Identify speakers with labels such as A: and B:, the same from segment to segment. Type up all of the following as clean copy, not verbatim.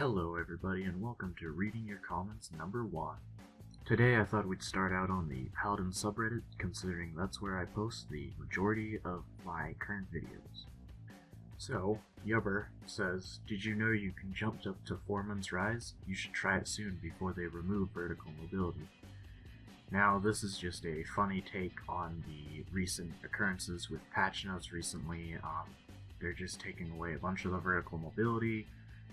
A: Hello everybody and welcome to Reading Your Comments number 1. Today I thought we'd start out on the Paladin subreddit, considering that's where I post the majority of my current videos. So, Yubber says, "Did you know you can jump up to Foreman's Rise? You should try it soon before they remove vertical mobility." Now this is just a funny take on the recent occurrences with patch notes recently. They're just taking away a bunch of the vertical mobility.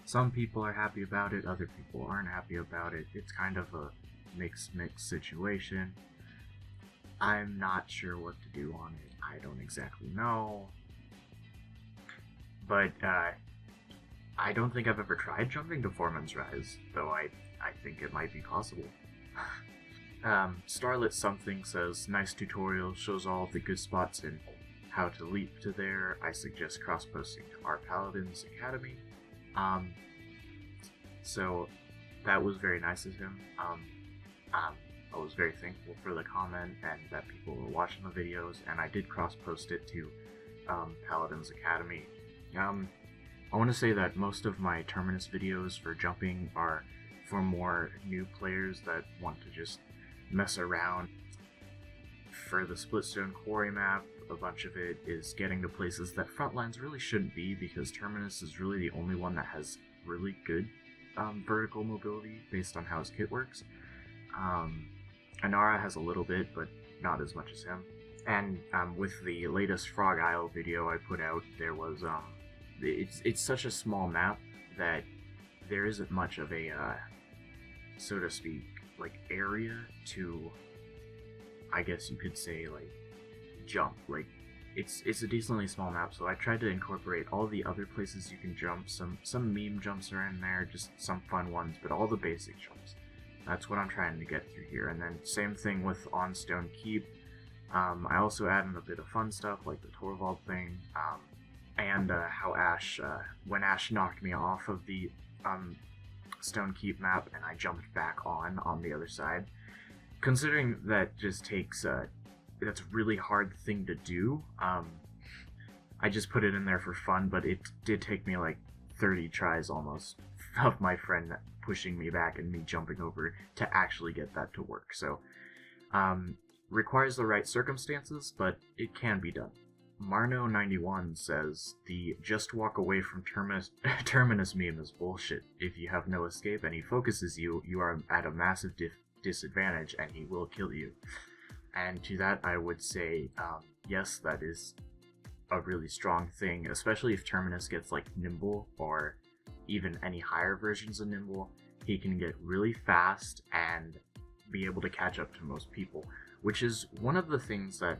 A: Some people are happy about it, other people aren't happy about it. It's kind of a mixed situation. I'm not sure what to do on it. I don't exactly know. But I don't think I've ever tried jumping to Foreman's Rise, though I think it might be possible. Starlet Something says, "Nice tutorial, shows all of the good spots and how to leap to there. I suggest cross-posting to our Paladins Academy." So that was very nice of him. I was very thankful for the comment and that people were watching the videos, and I did cross-post it to Paladins Academy. I want to say that most of my Terminus videos for jumping are for more new players that want to just mess around. For the Splitstone Quarry map, a bunch of it is getting to places that Frontlines really shouldn't be, because Terminus is really the only one that has really good vertical mobility based on how his kit works. Anara has a little bit, but not as much as him. And with the latest Frog Isle video I put out, there was it's such a small map that there isn't much of a so to speak, like, area to, I guess you could say, like, jump. Like, it's a decently small map, so I tried to incorporate all the other places you can jump. Some meme jumps are in there, just some fun ones, but all the basic jumps. That's what I'm trying to get through here. And then same thing with On Stone Keep. I also added a bit of fun stuff like the Torvald thing, and how Ash, when Ash knocked me off of the Stone Keep map and I jumped back on the other side. Considering that just takes that's a really hard thing to do, I just put it in there for fun, but it did take me like 30 tries almost of my friend pushing me back and me jumping over to actually get that to work. So requires the right circumstances, but it can be done. Marno91 says, "The just walk away from Terminus meme is bullshit. If you have no escape and he focuses you, you are at a massive disadvantage and he will kill you." And to that I would say, yes, that is a really strong thing, especially if Terminus gets like Nimble or even any higher versions of Nimble. He can get really fast and be able to catch up to most people, which is one of the things that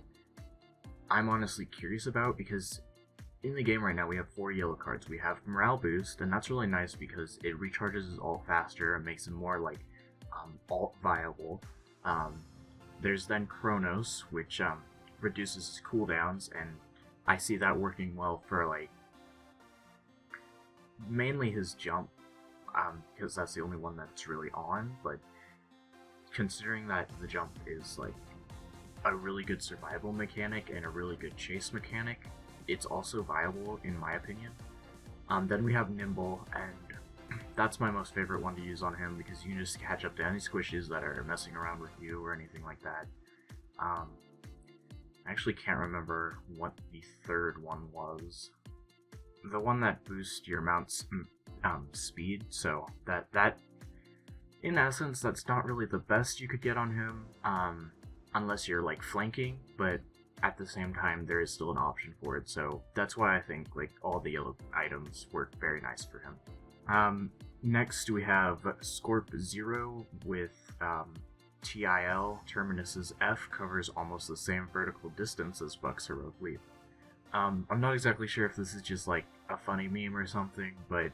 A: I'm honestly curious about, because in the game right now we have 4 yellow cards. We have Morale Boost, and that's really nice because it recharges his ult faster and makes him more like ult viable. There's then Chronos, which reduces his cooldowns, and I see that working well for like mainly his jump, because that's the only one that's really on. But considering that the jump is like a really good survival mechanic and a really good chase mechanic, it's also viable in my opinion. Then we have Nimble, and that's my most favorite one to use on him because you can just catch up to any squishes that are messing around with you or anything like that. I actually can't remember what the third one was. The one that boosts your mount's speed, so that in essence, that's not really the best you could get on him, unless you're like flanking, but at the same time there is still an option for it, so that's why I think like all the yellow items work very nice for him. Next we have Scorp Zero with TIL. Terminus's F covers almost the same vertical distance as Buck's Heroic Leap. I'm not exactly sure if this is just like a funny meme or something, but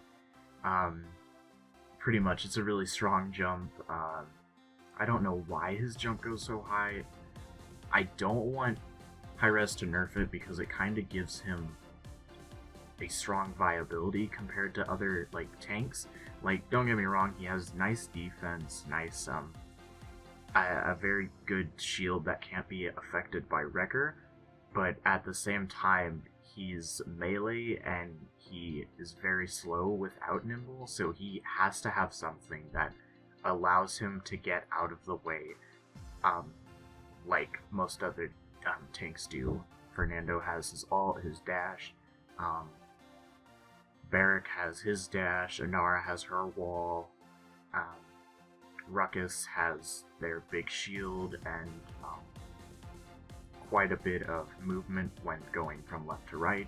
A: pretty much it's a really strong jump. I don't know why his jump goes so high. I don't want Hi-Rez to nerf it because it kind of gives him a strong viability compared to other like tanks. Like, don't get me wrong, he has nice defense, nice a very good shield that can't be affected by Wrecker, but at the same time he's melee and he is very slow without nimble, so he has to have something that allows him to get out of the way, like most other tanks do. Fernando has his dash, Barrack has his dash, Inara has her wall, Ruckus has their big shield, and quite a bit of movement when going from left to right,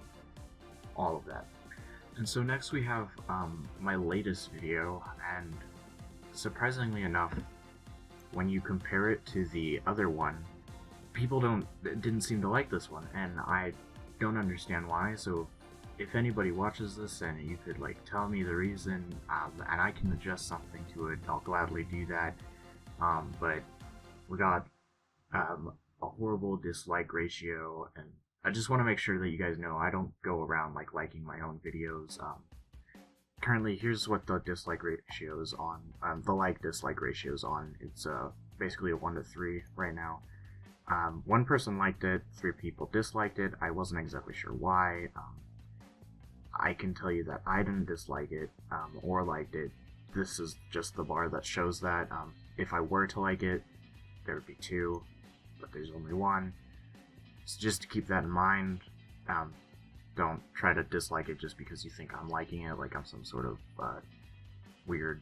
A: all of that. And so next we have my latest video, and surprisingly enough, when you compare it to the other one, people didn't seem to like this one, and I don't understand why. So if anybody watches this and you could like tell me the reason, and I can adjust something to it, I'll gladly do that. But we got a horrible dislike ratio, and I just want to make sure that you guys know I don't go around like liking my own videos. Currently, here's what the dislike ratio is on. The like-dislike ratio is on. It's basically a 1 to 3 right now. One person liked it, 3 people disliked it. I wasn't exactly sure why. I can tell you that I didn't dislike it or liked it. This is just the bar that shows that. If I were to like it, there would be 2, but there's only 1. So just to keep that in mind, don't try to dislike it just because you think I'm liking it, like I'm some sort of weird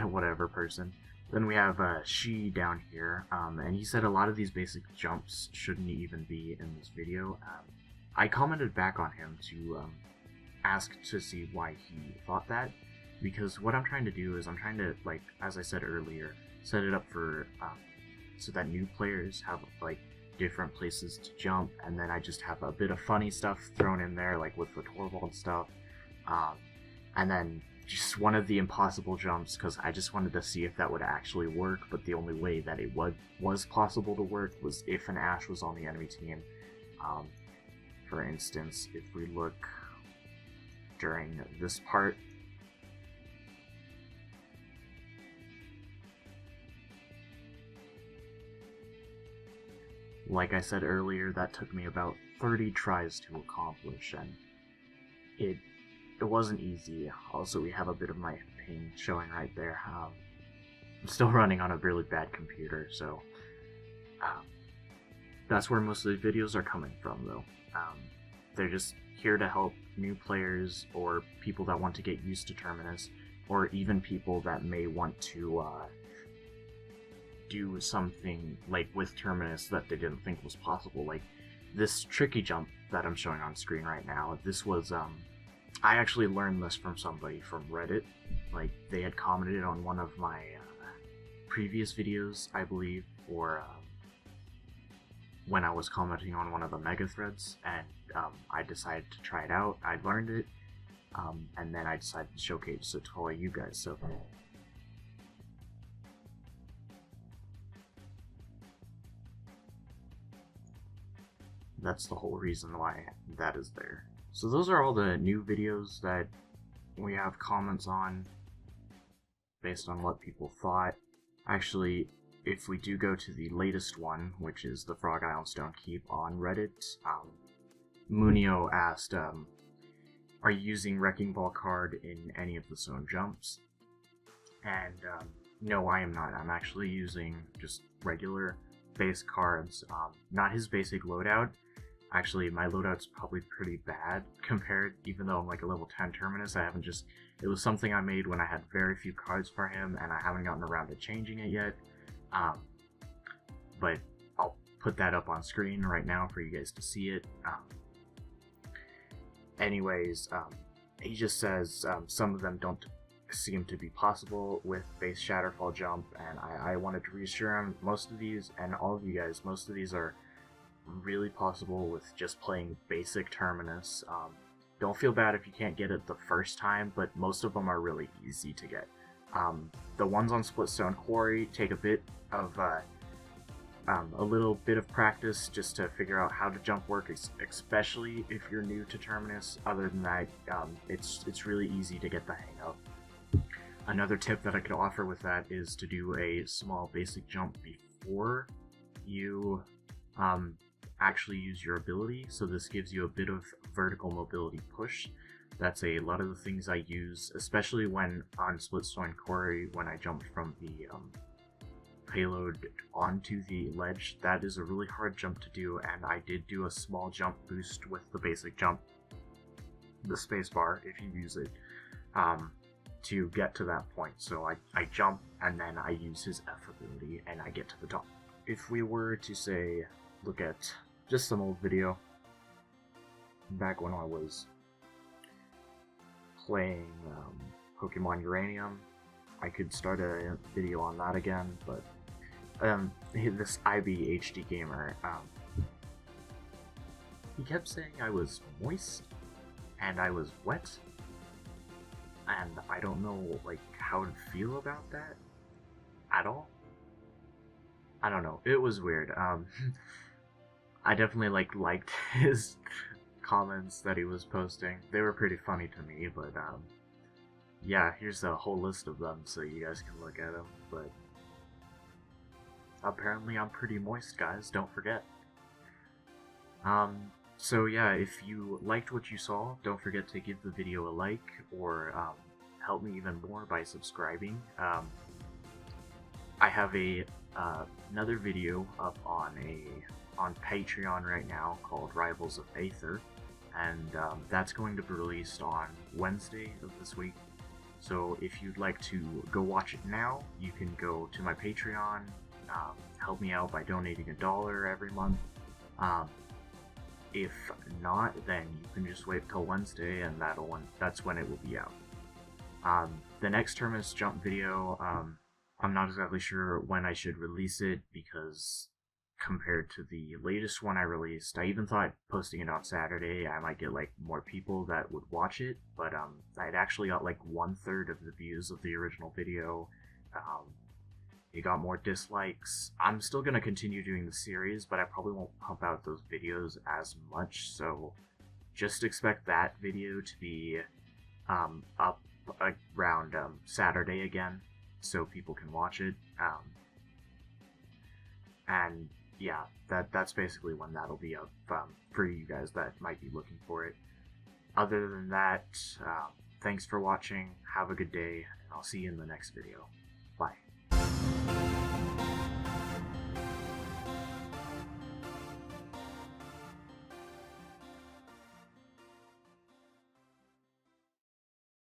A: whatever person. Then we have She down here, and he said a lot of these basic jumps shouldn't even be in this video. I commented back on him to ask to see why he thought that, because what I'm trying to do is I'm trying to, like, as I said earlier, set it up for so that new players have like different places to jump, and then I just have a bit of funny stuff thrown in there, like with the Torvald stuff, and then just one of the impossible jumps, because I just wanted to see if that would actually work, but the only way that it was possible to work was if an Ashe was on the enemy team. For instance, if we look during this part, like I said earlier, that took me about 30 tries to accomplish, and it wasn't easy. Also, we have a bit of my ping showing right there. I'm still running on a really bad computer, so that's where most of the videos are coming from, though. They're just here to help new players or people that want to get used to Terminus, or even people that may want to do something like with Terminus that they didn't think was possible. Like this tricky jump that I'm showing on screen right now, this was I actually learned this from somebody from Reddit. Like they had commented on one of my previous videos, I believe, or when I was commenting on one of the mega threads, and I decided to try it out. I learned it, and then I decided to showcase it to all you guys. So that's the whole reason why that is there. So those are all the new videos that we have comments on based on what people thought. Actually, if we do go to the latest one, which is the Frog Island Stone Keep on Reddit, Munio asked, are you using Wrecking Ball card in any of the zone jumps? And no, I am not. I'm actually using just regular base cards, not his basic loadout. Actually, my loadout's probably pretty bad compared, even though I'm like a level 10 Terminus. It was something I made when I had very few cards for him, and I haven't gotten around to changing it yet. But I'll put that up on screen right now for you guys to see it. Anyways, he just says some of them don't seem to be possible with base Shatterfall jump, and I wanted to reassure him most of these, and all of you guys, most of these are really possible with just playing basic Terminus. Don't feel bad if you can't get it the first time, but most of them are really easy to get. The ones on Splitstone Quarry take a bit of a little bit of practice just to figure out how to jump work, especially if you're new to Terminus. Other than that, it's really easy to get the hang of. Another tip that I could offer with that is to do a small basic jump before you actually use your ability, so this gives you a bit of vertical mobility push. That's a lot of the things I use, especially when on Splitstone Quarry, when I jumped from the payload onto the ledge. That is a really hard jump to do, and I did do a small jump boost with the basic jump, the spacebar, if you use it, to get to that point. So I jump, and then I use his F ability, and I get to the top. If we were to say, look at just some old video, back when I was playing Pokemon Uranium, I could start a video on that again, but this IBHD gamer, he kept saying I was moist and I was wet, and I don't know like how to feel about that at all. I don't know, it was weird. I definitely liked his comments that he was posting. They were pretty funny to me, but yeah, here's a whole list of them so you guys can look at them. But apparently I'm pretty moist, guys, don't forget. So yeah, if you liked what you saw, don't forget to give the video a like, or help me even more by subscribing. I have another video up on Patreon right now called Rivals of Aether, and that's going to be released on Wednesday of this week. So if you'd like to go watch it now, you can go to my Patreon, help me out by donating $1 every month. If not, then you can just wait till Wednesday, and that's when it will be out. The next Terminus jump video, I'm not exactly sure when I should release it, because compared to the latest one I released, I even thought posting it on Saturday I might get like more people that would watch it, but I'd actually got like 1/3 of the views of the original video. It got more dislikes. I'm still gonna continue doing the series, but I probably won't pump out those videos as much, so just expect that video to be up around Saturday again, so people can watch it. And yeah, that's basically when that'll be up for you guys that might be looking for it. Other than that, thanks for watching, have a good day, and I'll see you in the next video.